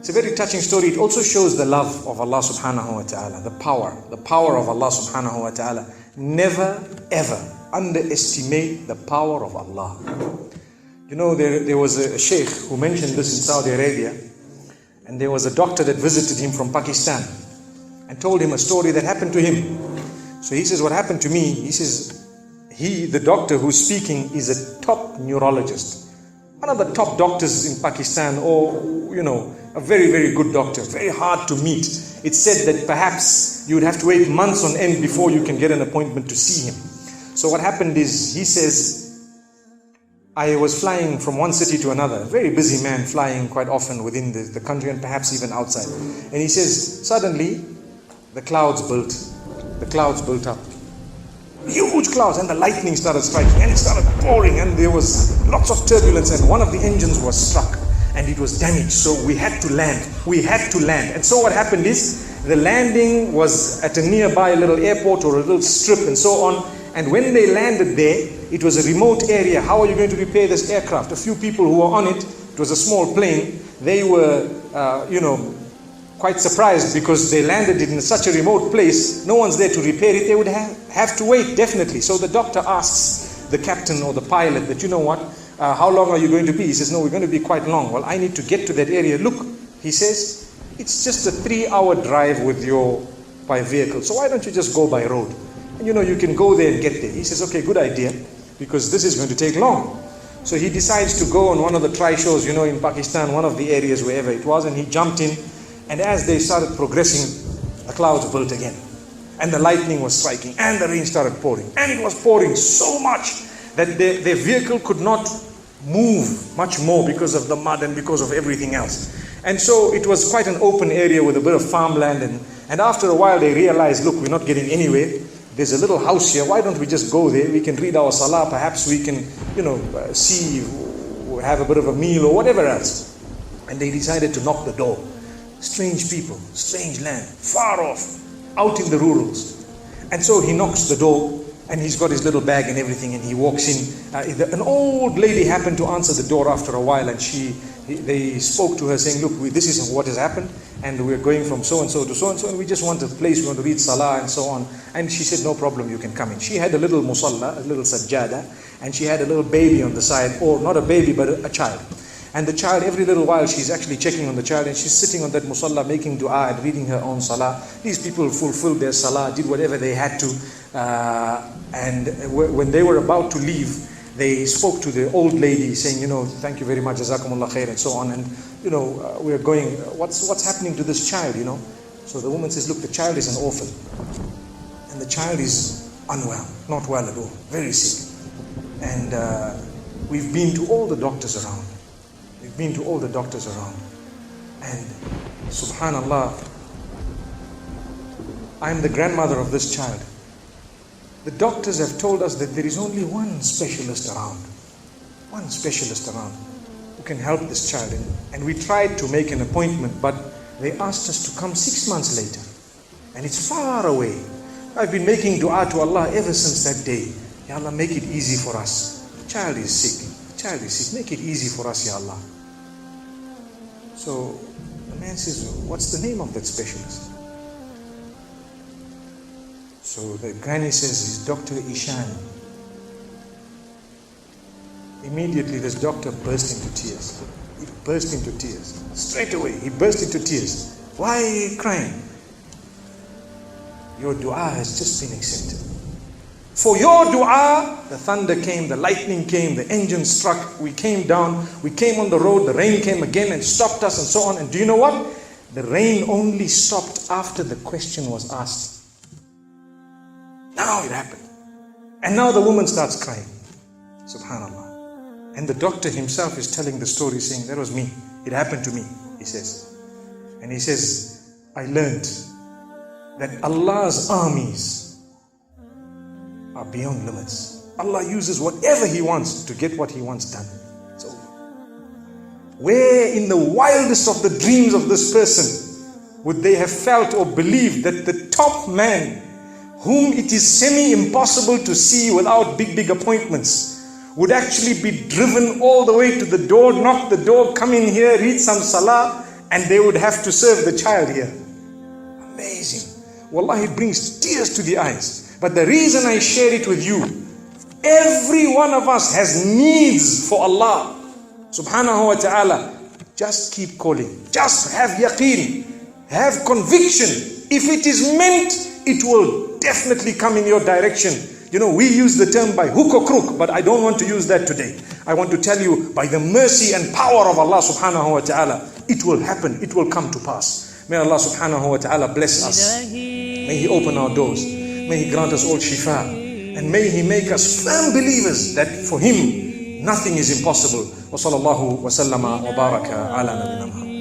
It's a very touching story. It also shows the love of Allah subhanahu wa ta'ala, the power of Allah subhanahu wa ta'ala. Never ever underestimate the power of Allah. You know, there was a sheikh who mentioned this in Saudi Arabia, and there was a doctor that visited him from Pakistan and told him a story that happened to him. So he says, what happened to me? He says, the doctor who's speaking is a top neurologist, one of the top doctors in Pakistan, or, you know, a very, very good doctor, very hard to meet. It's said that perhaps you would have to wait months on end before you can get an appointment to see him. So what happened is, he says, I was flying from one city to another, a very busy man, flying quite often within the country and perhaps even outside. And he says, suddenly the clouds built up. Huge clouds, and the lightning started striking, and it started pouring, and there was lots of turbulence, and one of the engines was struck and it was damaged. So we had to land. And so what happened is, the landing was at a nearby little airport or a little strip and so on. And when they landed there, it was a remote area. How are you going to repair this aircraft? A few people who were on it, it was a small plane, they were, quite surprised because they landed it in such a remote place. No one's there to repair it. They would have to wait, definitely. So the doctor asks the captain or the pilot that, you know what, how long are you going to be? He says, no, we're going to be quite long. Well, I need to get to that area. Look, he says, it's just a 3-hour drive by vehicle. So why don't you just go by road? And you know, you can go there and get there. He says, okay, good idea, because this is going to take long. So he decides to go on one of the try-shows, you know, in Pakistan, one of the areas, wherever it was, and he jumped in. And as they started progressing, the clouds built again. And the lightning was striking, and the rain started pouring. And it was pouring so much that their vehicle could not move much more because of the mud and because of everything else. And so it was quite an open area with a bit of farmland. And after a while they realized, look, we're not getting anywhere. There's a little house here. Why don't we just go there? We can read our salah. Perhaps we can, see, have a bit of a meal or whatever else. And they decided to knock the door. Strange people, strange land, far off, out in the rurals. And so he knocks the door, and he's got his little bag and everything, and he walks in. An old lady happened to answer the door after a while, and they spoke to her saying, look, this is what has happened, and we're going from so-and-so to so-and-so, and we just want a place, we want to read salah and so on. And she said, no problem, you can come in. She had a little musalla, a little sajjada, and she had a little baby on the side, or not a baby, but a child. And the child, every little while, she's actually checking on the child, and she's sitting on that musalla, making dua and reading her own salah. These people fulfilled their salah, did whatever they had to. And when they were about to leave, they spoke to the old lady saying, thank you very much, jazakumullah khair, and so on. And, we're going, what's happening to this child, So the woman says, look, the child is an orphan. And the child is unwell, not well at all, very sick. And we've been to all the doctors around. And subhanallah, I'm the grandmother of this child. The doctors have told us that there is only one specialist around who can help this child. And we tried to make an appointment, but they asked us to come 6 months later. And it's far away. I've been making dua to Allah ever since that day. Ya Allah, make it easy for us. The child is sick. Make it easy for us, Ya Allah. So the man says, what's the name of that specialist? So the granny says, he's Dr. Ishan. Immediately this doctor burst into tears. Straight away, he burst into tears. Why are you crying? Your dua has just been accepted. For your dua, the thunder came, the lightning came, the engine struck, we came down, we came on the road, the rain came again and stopped us and so on. And do you know what? The rain only stopped after the question was asked. Now it happened. And now the woman starts crying. Subhanallah. And the doctor himself is telling the story, saying, that was me. It happened to me, he says. And he says, I learned that Allah's armies are beyond limits. Allah uses whatever He wants to get what He wants done. It's over. Where in the wildest of the dreams of this person would they have felt or believed that the top man, whom it is semi-impossible to see without big appointments, would actually be driven all the way to the door, knock the door, come in here, read some salah, and they would have to serve the child here. Amazing. Wallahi, it brings tears to the eyes. But the reason I share it with you, every one of us has needs for Allah subhanahu wa ta'ala. Just keep calling. Just have yaqeen. Have conviction. If it is meant, it will definitely come in your direction. You know, we use the term by hook or crook, but I don't want to use that today. I want to tell you, by the mercy and power of Allah subhanahu wa ta'ala, it will happen. It will come to pass. May Allah subhanahu wa ta'ala bless us. May He open our doors. May He grant us all shifa. And may He make us firm believers that for Him, nothing is impossible. Wa sallallahu wa sallama wa baraka ala nabina Muhammad.